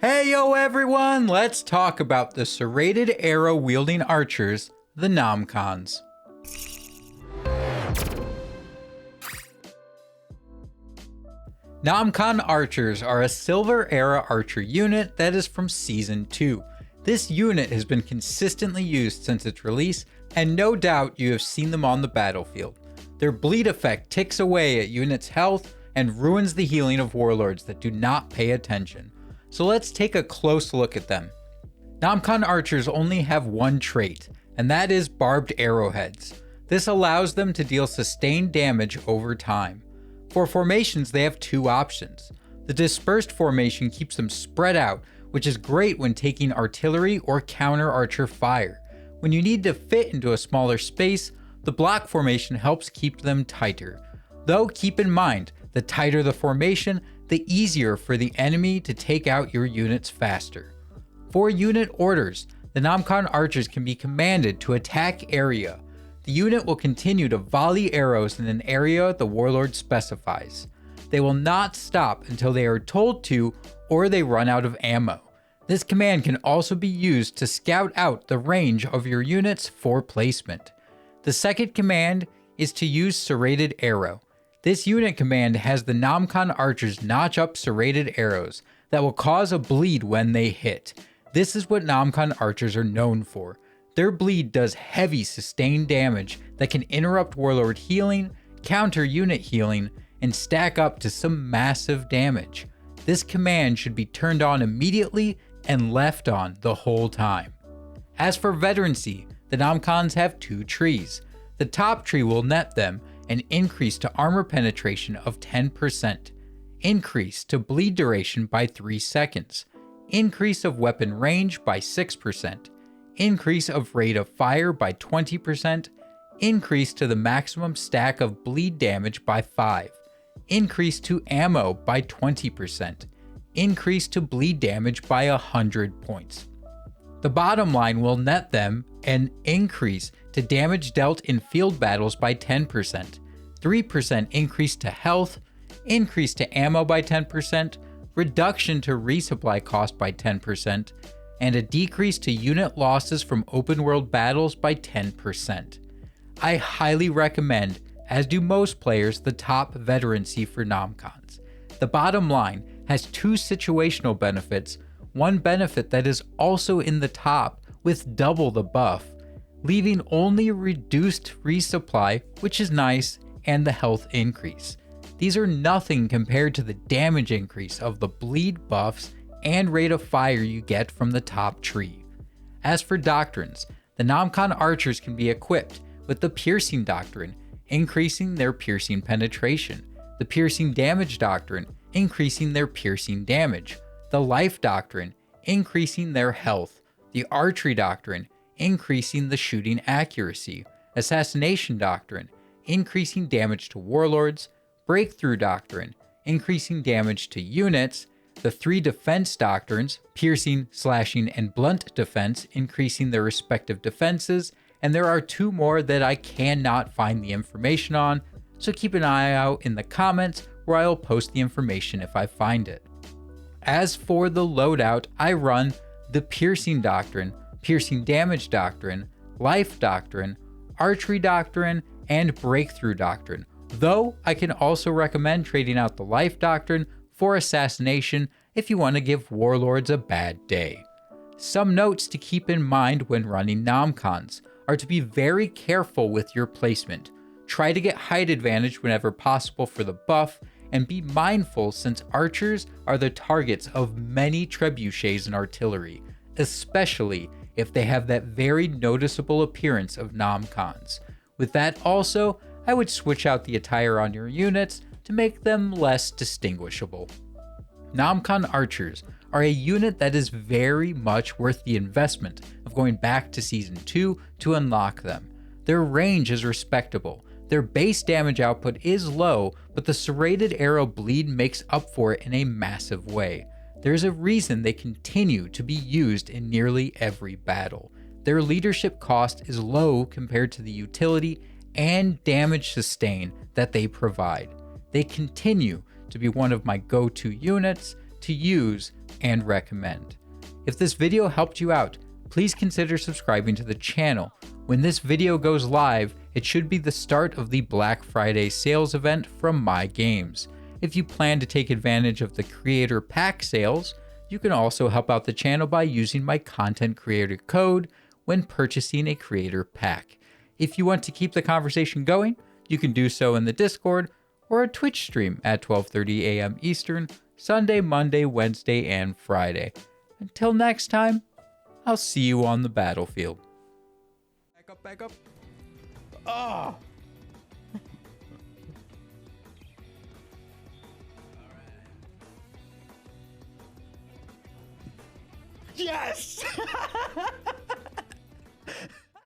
Hey yo everyone, let's talk about the serrated arrow wielding archers, the Namkhans. Namkhan archers are a Silver Era archer unit that is from Season 2. This unit has been consistently used since its release, and no doubt you have seen them on the battlefield. Their bleed effect ticks away at units' health and ruins the healing of warlords that do not pay attention. So let's take a close look at them. Namkhan archers only have one trait, and that is barbed arrowheads. This allows them to deal sustained damage over time. For formations, they have two options. The dispersed formation keeps them spread out, which is great when taking artillery or counter archer fire. When you need to fit into a smaller space, the block formation helps keep them tighter. Though keep in mind, the tighter the formation, the easier for the enemy to take out your units faster. For unit orders, the Namkhan archers can be commanded to attack area. The unit will continue to volley arrows in an area the warlord specifies. They will not stop until they are told to or they run out of ammo. This command can also be used to scout out the range of your units for placement. The second command is to use serrated arrow. This unit command has the Namkhan archers notch up serrated arrows that will cause a bleed when they hit. This is what Namkhan archers are known for. Their bleed does heavy sustained damage that can interrupt warlord healing, counter unit healing, and stack up to some massive damage. This command should be turned on immediately and left on the whole time. As for Veterancy, the Namkhans have two trees. The top tree will net them an increase to armor penetration of 10%, increase to bleed duration by 3 seconds, increase of weapon range by 6%, increase of rate of fire by 20%, increase to the maximum stack of bleed damage by 5, increase to ammo by 20%, increase to bleed damage by 100 points. The bottom line will net them an increase to damage dealt in field battles by 10%, 3% increase to health, increase to ammo by 10%, reduction to resupply cost by 10%, and a decrease to unit losses from open world battles by 10%. I highly recommend, as do most players, the top Veterancy for Namkhans. The bottom line has two situational benefits, one benefit that is also in the top with double the buff, leaving only reduced resupply, which is nice, and the health increase. These are nothing compared to the damage increase of the bleed buffs and rate of fire you get from the top tree. As for Doctrines, the Namkhan archers can be equipped with the Piercing Doctrine, increasing their piercing penetration, the Piercing Damage Doctrine, increasing their piercing damage, the Life Doctrine, increasing their health, the Archery Doctrine, increasing the shooting accuracy, Assassination Doctrine, increasing damage to warlords, Breakthrough Doctrine, increasing damage to units, the 3 defense doctrines, piercing, slashing, and blunt defense, increasing their respective defenses, and there are 2 more that I cannot find the information on, so keep an eye out in the comments where I'll post the information if I find it. As for the loadout, I run the Piercing Doctrine, Piercing Damage Doctrine, Life Doctrine, Archery Doctrine, and Breakthrough Doctrine, though I can also recommend trading out the Life Doctrine for Assassination if you want to give warlords a bad day. Some notes to keep in mind when running Namkhans are to be very careful with your placement. Try to get height advantage whenever possible for the buff, and be mindful since archers are the targets of many trebuchets and artillery, especially if they have that very noticeable appearance of Namkhans. With that also, I would switch out the attire on your units to make them less distinguishable. Namkhan archers are a unit that is very much worth the investment of going back to Season 2 to unlock them. Their range is respectable, their base damage output is low, but the serrated arrow bleed makes up for it in a massive way. There's a reason they continue to be used in nearly every battle. Their leadership cost is low compared to the utility and damage sustain that they provide. They continue to be one of my go-to units to use and recommend. If this video helped you out, please consider subscribing to the channel. When this video goes live, it should be the start of the Black Friday sales event from My Games. If you plan to take advantage of the creator pack sales, you can also help out the channel by using my content creator code when purchasing a creator pack. If you want to keep the conversation going, you can do so in the Discord or a Twitch stream at 12:30 a.m. Eastern, Sunday, Monday, Wednesday, and Friday. Until next time, I'll see you on the battlefield. Back up, back up. Ah! Yes!